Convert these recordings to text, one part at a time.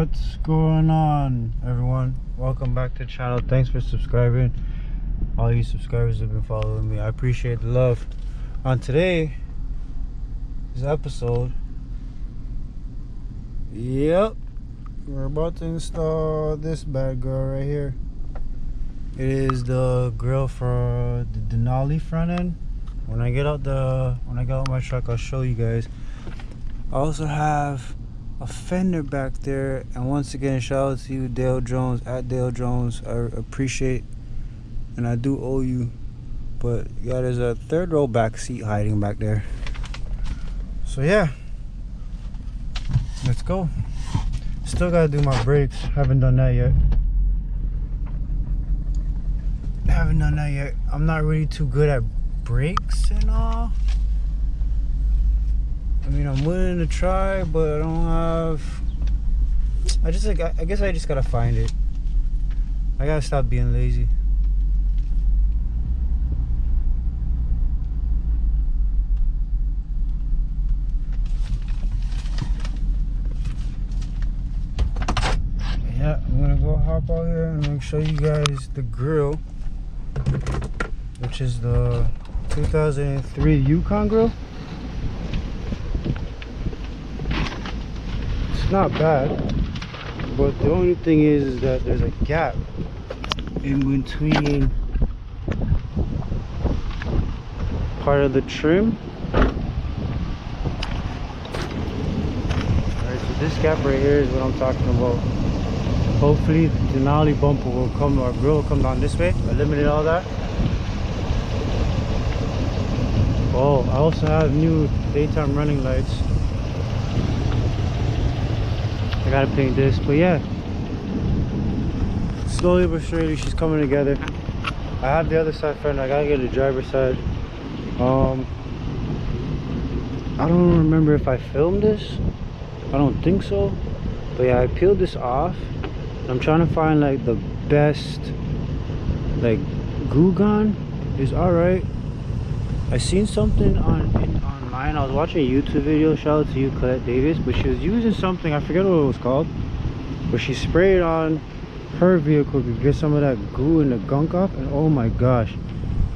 What's going on, everyone? Welcome back to the channel. Thanks for subscribing. All you subscribers have been following me, I appreciate the love. On today's episode, yep, we're about to install this bad girl right here. It is the grill for the Denali front end. When I get out my truck, I'll show you guys. I also have a fender back there, and once again, shout out to you, Dale Jones, at Dale Jones. I appreciate, and I do owe you. But yeah, there's a third row back seat hiding back there. So yeah, let's go. Still gotta do my brakes. Haven't done that yet. I'm not really too good at brakes and all. I mean, I'm willing to try, but I don't have. I guess I just gotta find it. I gotta stop being lazy. Yeah, I'm gonna go hop out here and I'm gonna show you guys the grill, which is the 2003 Yukon grill. It's not bad, but the only thing is that there's a gap in between part of the trim. Alright, so this gap right here is what I'm talking about. Hopefully the Denali bumper will come, or grill will come down this way, eliminate all that. Oh, I also have new daytime running lights. I gotta paint this, but yeah, slowly but surely she's coming together. I have the other side fender. I gotta get the driver's side. I don't remember if I filmed this. I don't think so, but yeah, I peeled this off. I'm trying to find like the best, like, glue gun is alright. I seen something online. I was watching a YouTube video. Shout out to you, Colette Davis, but she was using something, I forget what it was called, but she sprayed on her vehicle to get some of that glue and the gunk off, and oh my gosh,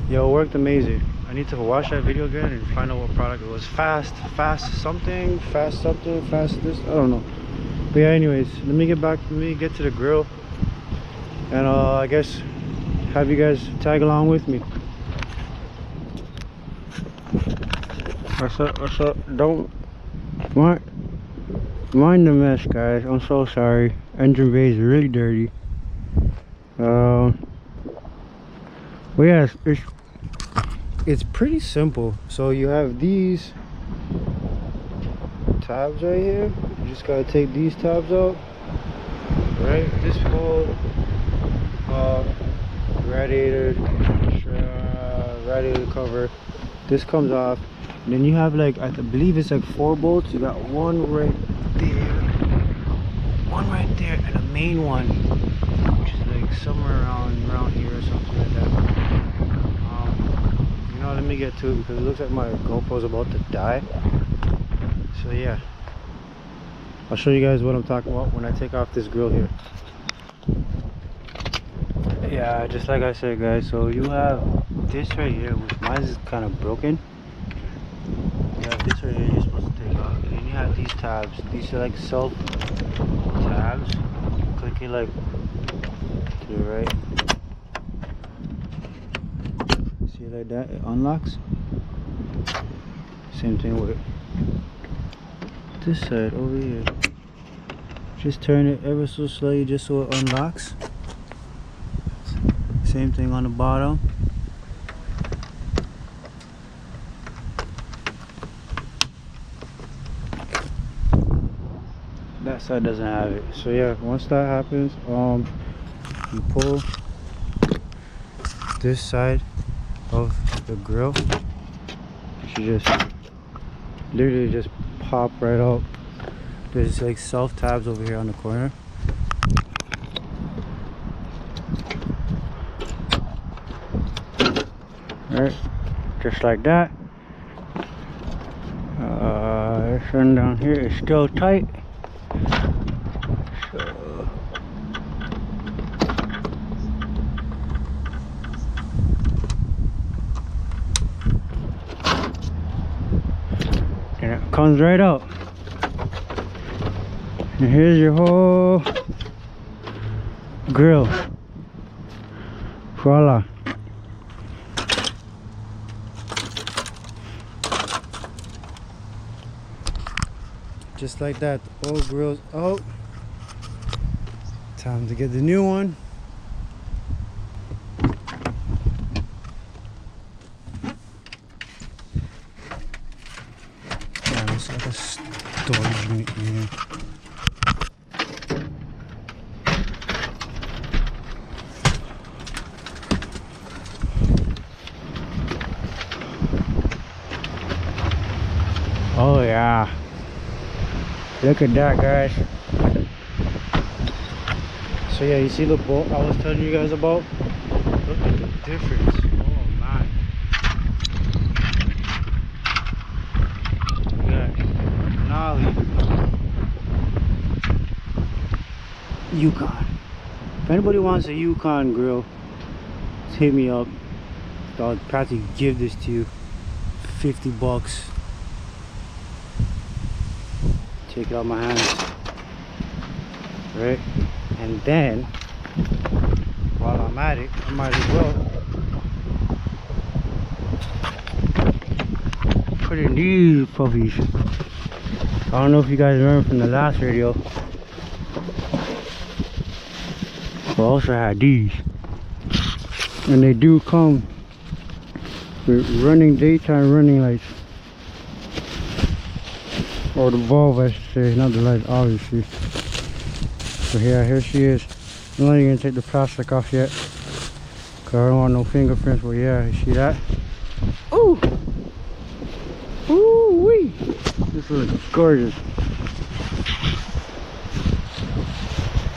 yo, it worked amazing. I need to watch that video again and find out what product it was. Fast something, fast this, I don't know. But yeah, anyways, let me get to the grill, and I guess have you guys tag along with me. What's up? Don't mind the mess, guys. I'm so sorry. Engine bay is really dirty. But yeah, it's pretty simple. So you have these tabs right here. You just gotta take these tabs out, right? This whole radiator cover, this comes off. And then you have, like, I believe it's like 4 bolts. You got one right there, and a main one, which is like somewhere around here or something like that. You know, let me get to it because it looks like my GoPro's about to die. So yeah, I'll show you guys what I'm talking about when I take off this grill here. Yeah, just like I said, guys, so you have this right here, which mine is kind of broken. You have this right here you're supposed to take off, and then you have these tabs. These are like self tabs. Click it like to the right. See it like that? It unlocks. Same thing with this side over here. Just turn it ever so slightly just so it unlocks. Same thing on the bottom. That side doesn't have it. So yeah, once that happens, you pull this side of the grill. You should just literally just pop right out. There's like self tabs over here on the corner. Alright, just like that. This one down here is still tight. So comes right out. And here's your whole grill. Voila. Just like that, the old grill's out. Time to get the new one. Yeah, it's like a storage unit here. Oh yeah. Look at that, guys. So yeah, you see the bolt I was telling you guys about? Look at the difference. Oh man. Look at that. Denali. Yukon. If anybody wants a Yukon grill, just hit me up. I'll practically give this to you. 50 bucks. Take it out of my hands, right? And then while I'm at it, I might as well put in these puppies. I don't know if you guys remember from the last video, but I also had these, and they do come with running daytime running lights. Or the bulb, I should say, not the light, obviously. So yeah, here she is. I'm not even gonna take the plastic off yet, cause I don't want no fingerprints. But yeah, you see that? Ooh! Ooh wee! This looks gorgeous.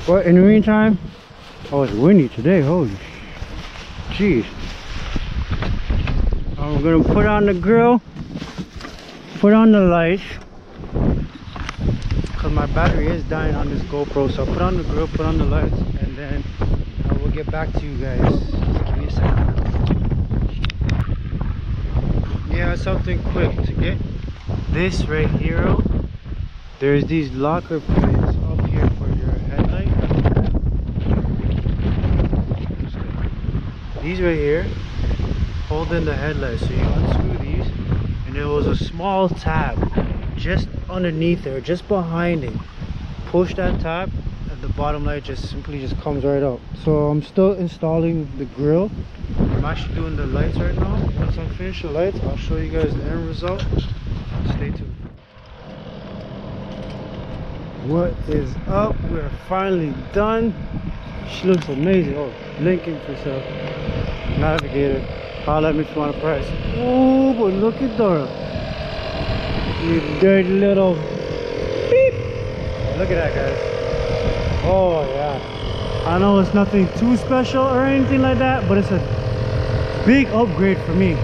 But in the meantime, oh, it's windy today. Holy jeez! I'm gonna put on the grill, put on the lights. Because my battery is dying on this GoPro, so I'll put on the grill, put on the lights, and then I will get back to you guys. Just give me a second. Yeah, something quick to get this right here. There's these locker pins up here for your headlight. These right here hold in the headlight, so you unscrew these, and there was a small tab just underneath there, just behind it. Push that tab and the bottom light just simply comes right out. So I'm still installing the grill. I'm actually doing the lights right now. Once I finish the lights, I'll show you guys the end result. Stay tuned. What is up? We're finally done. She looks amazing. Oh, Lincoln for sale. Navigator. Holler at me if you want a price. Oh, but look at Dora. You dirty little beep. Look at that, guys. Oh yeah, I know it's nothing too special or anything like that, but it's a big upgrade for me.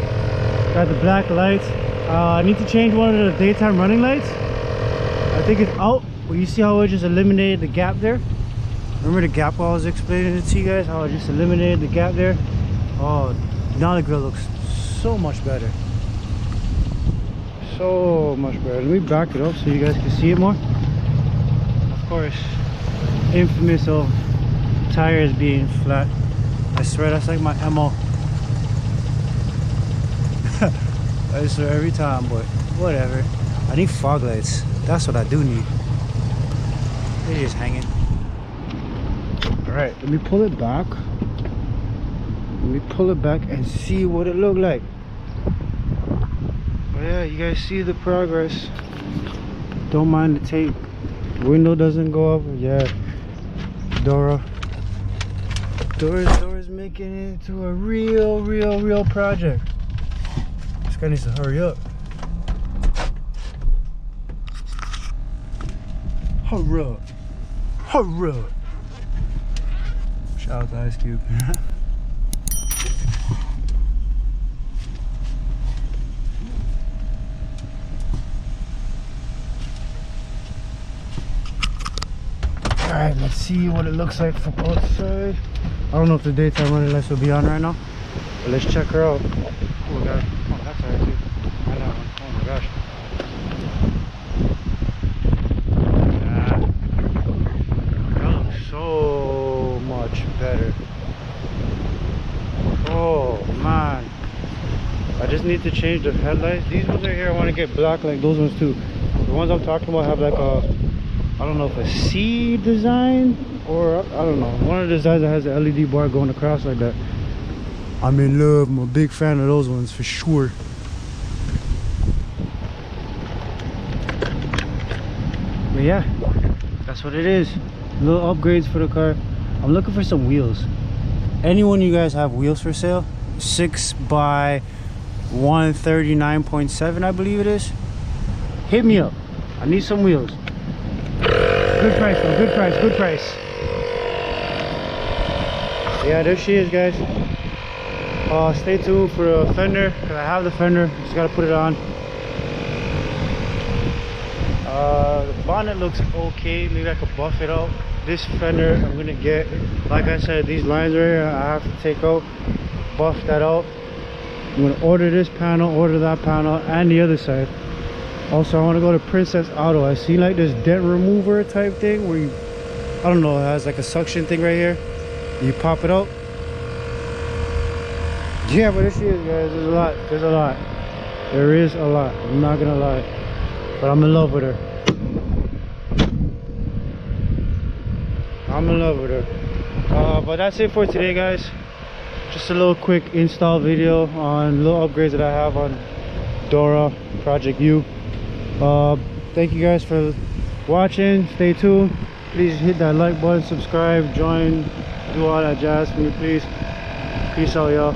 Got the black lights. I need to change one of the daytime running lights. I think it's out, but you see how I just eliminated the gap there? Remember the gap I was explaining it to you guys, how I just eliminated the gap there? Oh, now the grill looks so much better. So much better. Let me back it up so you guys can see it more. Of course, infamous of tires being flat. I swear that's like my MO. I swear every time, but whatever. I need fog lights. That's what I do need. They're just hanging. Alright, let me pull it back. Let me pull it back and see what it looked like. Yeah, you guys see the progress. Don't mind the tape. Window doesn't go up. Yeah, Dora's making it into a real project. This guy needs to hurry up. Hurry up. Hurry up. Shout out to Ice Cube. Alright, let's see what it looks like from outside. I don't know if the daytime running lights will be on right now, but let's check her out. Oh, we got, oh, that's alright too. I know. Oh my gosh. I just need to change the headlights. These ones right here, I want to get black like those ones too. The ones I'm talking about have like a, I don't know if a C design or I don't know, one of the designs that has an LED bar going across like that. I'm in love. I'm a big fan of those ones for sure. But yeah, that's what it is. Little upgrades for the car. I'm looking for some wheels. Anyone you guys have wheels for sale? 6 by 139.7, I believe it is. Hit me up. I need some wheels. Good price though, good price, good price. Yeah, there she is, guys. Stay tuned for the fender, because I have the fender, just gotta put it on. The bonnet looks okay, maybe I could buff it out. This fender I'm gonna get, like I said, these lines right here I have to take out, buff that out. I'm gonna order this panel, order that panel, and the other side. Also, I want to go to Princess Auto. I see like this dent remover type thing where you, I don't know, it has like a suction thing right here. You pop it out. Yeah, but this is, guys, there's a lot. There's a lot. There is a lot. I'm not gonna lie, but I'm in love with her. I'm in love with her. But that's it for today, guys. Just a little quick install video on little upgrades that I have on Dora Project U. Thank you guys for watching. Stay tuned. Please hit that like button, subscribe, join, do all that jazz for me, please. Peace out, y'all.